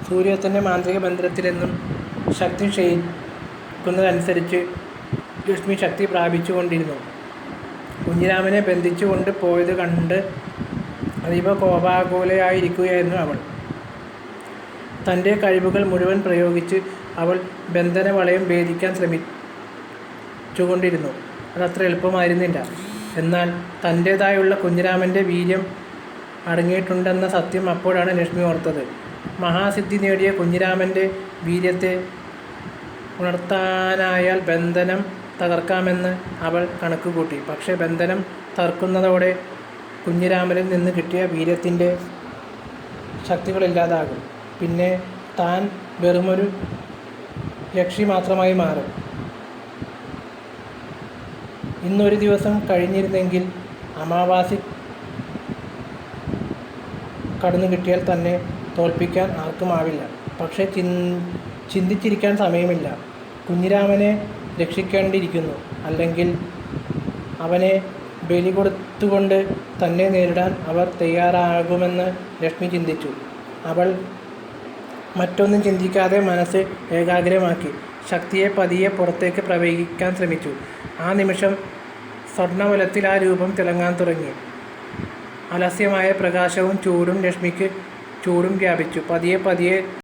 സൂര്യാസ്തൻ്റെ മാന്ത്രിക ബന്ധനത്തിലെന്നും ശക്തി ക്ഷയിക്കുന്നതനുസരിച്ച് ലക്ഷ്മി ശക്തി പ്രാപിച്ചുകൊണ്ടിരുന്നു. കുഞ്ഞിരാമനെ ബന്ധിച്ചു കൊണ്ട് പോയത് കണ്ട് അതീവ കോപാകുലയായിരിക്കുകയായിരുന്നു അവൾ. തൻ്റെ കഴിവുകൾ മുഴുവൻ പ്രയോഗിച്ച് അവൾ ബന്ധനവളയം ഭേദിക്കാൻ ശ്രമിച്ചുകൊണ്ടിരുന്നു. അതത്ര എളുപ്പമായിരുന്നില്ല. എന്നാൽ തൻ്റേതായുള്ള കുഞ്ഞിരാമൻ്റെ വീര്യം അടങ്ങിയിട്ടുണ്ടെന്ന സത്യം അപ്പോഴാണ് ലക്ഷ്മി ഓർത്തത്. മഹാസിദ്ധി നേടിയ കുഞ്ഞിരാമൻ്റെ വീര്യത്തെ ഉണർത്താനായാൽ ബന്ധനം തകർക്കാമെന്ന് അവൾ കണക്കുകൂട്ടി. പക്ഷേ ബന്ധനം തകർക്കുന്നതോടെ കുഞ്ഞിരാമനിൽ നിന്ന് കിട്ടിയ വീര്യത്തിൻ്റെ ശക്തികളില്ലാതാകും. പിന്നെ താൻ വെറുമൊരു യക്ഷി മാത്രമായി മാറും. ഇന്നൊരു ദിവസം കഴിഞ്ഞിരുന്നെങ്കിൽ അമാവാസി കടന്നു കിട്ടിയാൽ തന്നെ തോൽപ്പിക്കാൻ ആർക്കുമാവില്ല. പക്ഷേ ചിന്തിച്ചിരിക്കാൻ സമയമില്ല. കുഞ്ഞിരാമനെ രക്ഷിക്കേണ്ടിയിരിക്കുന്നു. അല്ലെങ്കിൽ അവനെ ബലി കൊടുത്തുകൊണ്ട് തന്നെ നേരിടാൻ അവർ തയ്യാറാകുമെന്ന് ലക്ഷ്മി ചിന്തിച്ചു. അവൾ മറ്റൊന്നും ചിന്തിക്കാതെ മനസ്സ് ഏകാഗ്രമാക്കി ശക്തിയെ പതിയെ പുറത്തേക്ക് പ്രവഹിക്കാൻ ശ്രമിച്ചു. ആ നിമിഷം സ്വർണ്ണവലത്തിൽ ആ രൂപം തിളങ്ങാൻ തുടങ്ങി. അലസ്യമായ പ്രകാശവും ചൂടും ലക്ഷ്മിക്ക് ചൂടും വ്യാപിച്ചു. പതിയെ